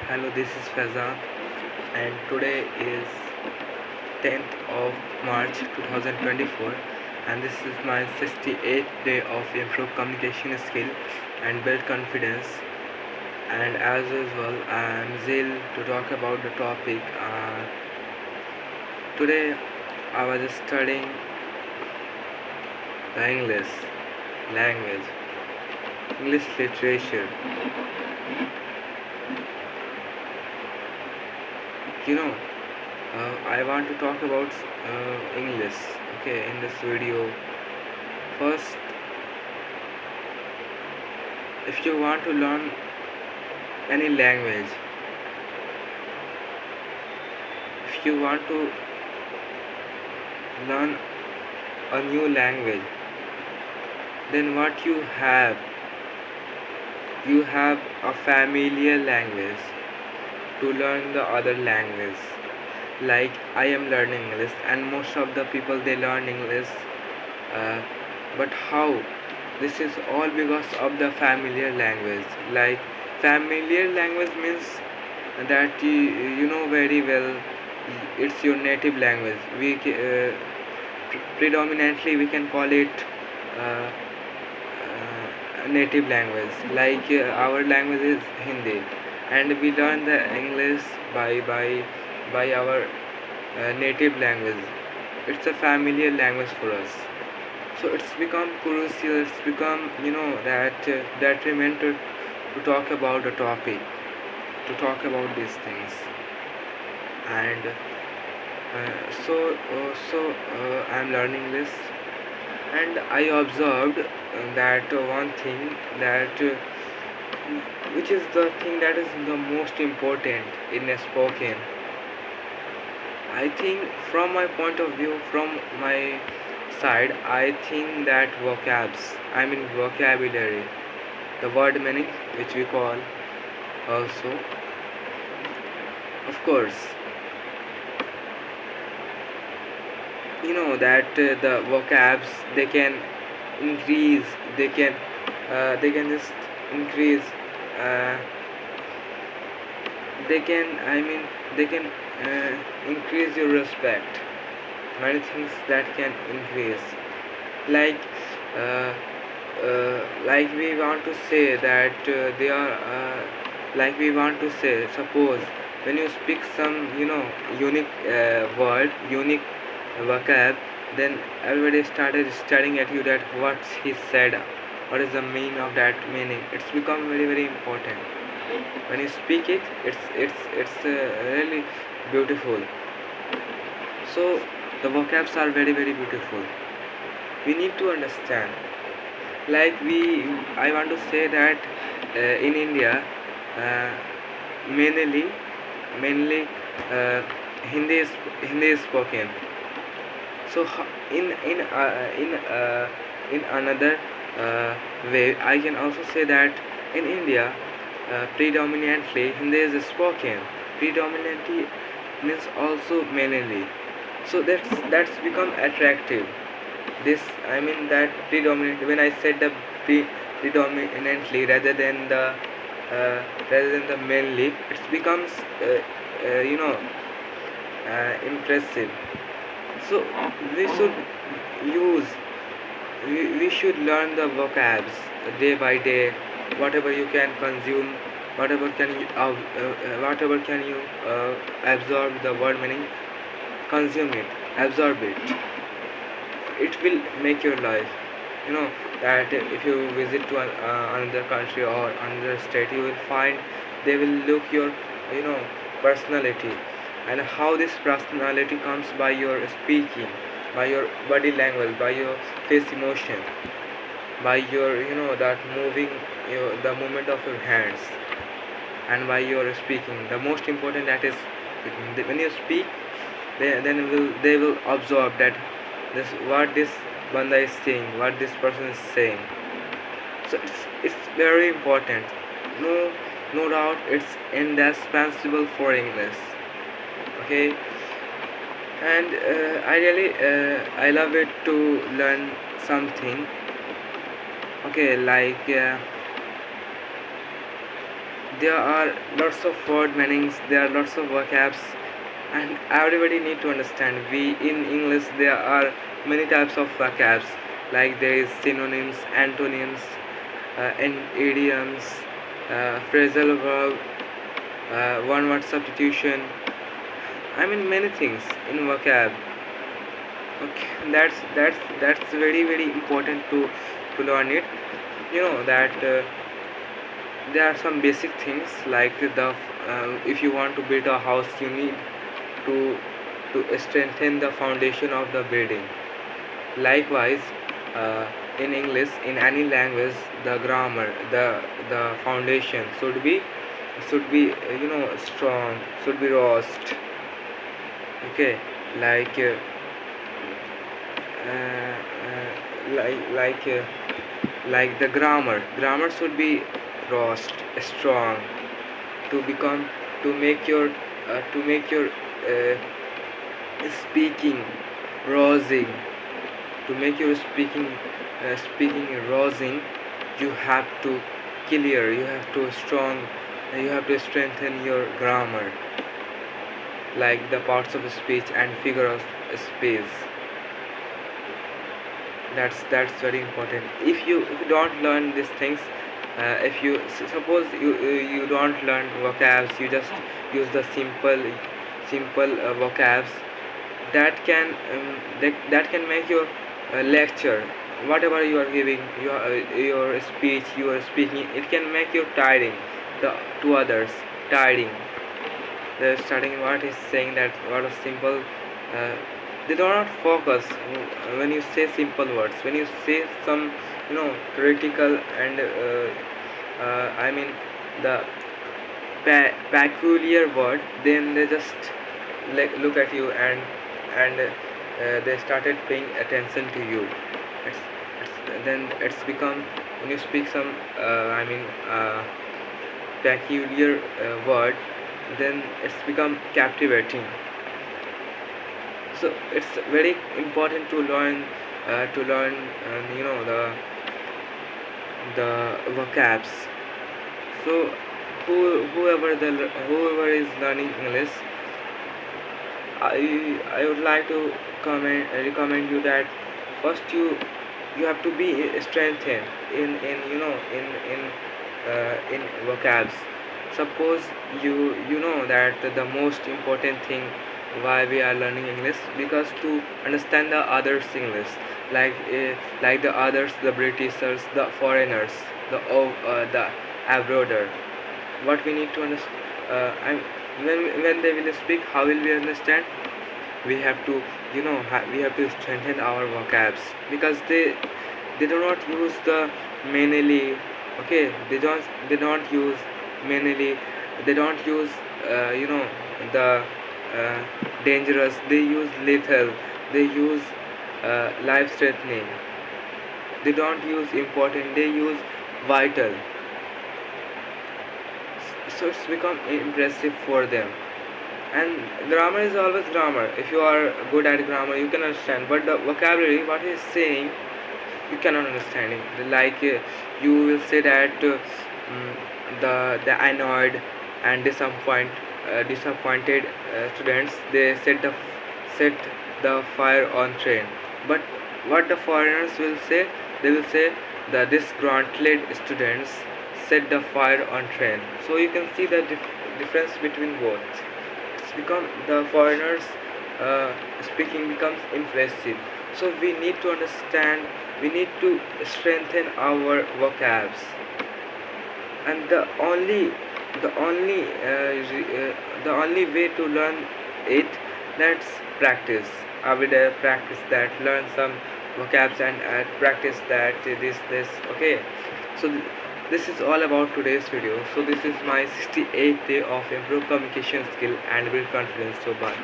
Hello, this is Fazan, and today is 10th of March 2024, and this is my 68th day of improved communication skill and build confidence. And as usual, I am Zil to talk about the topic. Today, I was studying the English language, English literature. You know, I want to talk about English. Okay, in this video, first, if you want to learn any language, if you want to learn a new language, then what you have a familiar language to learn the other language. Like I am learning English, and most of the people they learn English, uh, but how? This is all because of the familiar language. Like familiar language means that you know very well, it's your native language. Predominantly we can call it uh, native language. Like our language is Hindi, and we learn the English by our native language. It's a familiar language for us, so it's become crucial. It's become, that we meant to talk about the topic, to talk about these things. And I'm learning this, and I observed that one thing, that which is the thing that is the most important in a spoken. I think, from my point of view, from my side, I think that vocabulary, the word meaning, which we call also, of course, you know that the vocabs, they can increase, they can just increase, uh, they can increase your respect. Many things that can increase, like uh, like we want to say that they are like we want to say, suppose when you speak some, unique word, unique vocab, then everybody started staring at you, that what he said, what is the meaning of that meaning. It's become very very important. When you speak it, it's really beautiful. So the vocabs are very very beautiful. We need to understand, like I want to say that in India, uh, mainly mainly uh, Hindi is spoken. So in another way, I can also say that in India, predominantly Hindi is spoken. Predominantly means also mainly. So that's become attractive. This, I mean, that predominant, when I said the predominantly rather than the mainly, it becomes you know impressive. So we should use we should learn the vocabs day by day. Whatever you can consume, whatever can you absorb the word meaning, consume it, absorb it. It will make your life. You know that if you visit to another country or another state, you will find they will look your, personality, and how this personality comes by your speaking, by your body language, by your face emotion, by your, that moving, the movement of your hands, and by your speaking. The most important, that is speaking. When you speak, they will absorb that this, what this banda is saying, what this person is saying. So it's very important. No doubt it's indispensable for English. Okay. And I really I love it to learn something. Okay, like there are lots of word meanings, there are lots of vocabs, and everybody need to understand. We in English there are many types of vocabs, like there is synonyms, antonyms, and idioms, phrasal verb, one word substitution. I mean many things in vocab. Okay, that's very important to learn it. You know that there are some basic things like the if you want to build a house, you need to strengthen the foundation of the building. Likewise, uh, in English, in any language, the grammar, the foundation should be strong, should be robust. Okay, like uh, uh, like like uh, like the grammar should be robust, strong, to become to make your speaking rousing, to make your speaking rousing. You have to clear, you have to strong, you have to strengthen your grammar, like the parts of speech and figure of speech. That's very important. If you don't learn these things, if you suppose you don't learn vocabs, you just use the simple vocabs, that can that can make your lecture, whatever you are giving, your speech you are speaking, it can make you tiring, the to others, tiring. The starting what is saying that what is simple, uh, they do not focus when you say simple words, when you say some critical and I mean the peculiar word, then they just like look at you, and they started paying attention to you. Then it's become, when you speak some peculiar word, then it's become captivating. So it's very important to learn the vocabs. So whoever is learning English, I would like to recommend you that first you have to be strengthened in vocabs. Suppose you know that the most important thing why we are learning English, because to understand the others English, like the others, the Britishers, the foreigners, the abroader. What we need to understand, when they will speak, how will we understand? We have to we have to strengthen our vocabs, because they do not use the mainly. Okay, they don't use mainly, they don't use the uh, dangerous, they use lethal, they use life threatening, they don't use important, they use vital. So it's become impressive for them. And grammar is always grammar. If you are good at grammar, you can understand, but the vocabulary, what he is saying, you cannot understand it. Like you will say that the annoyed and disappointed students, they set the fire on train. But what the foreigners will say, they will say that disgruntled students set the fire on train. So you can see the difference between both. It's become the foreigners speaking becomes impressive. So we need to understand, we need to strengthen our vocabs. And the only way to learn it, that's practice, everyday practice, that learn some vocabs and practice that this. Okay, so this is all about today's video. So this is my 68th day of improved communication skill and build confidence. So bye.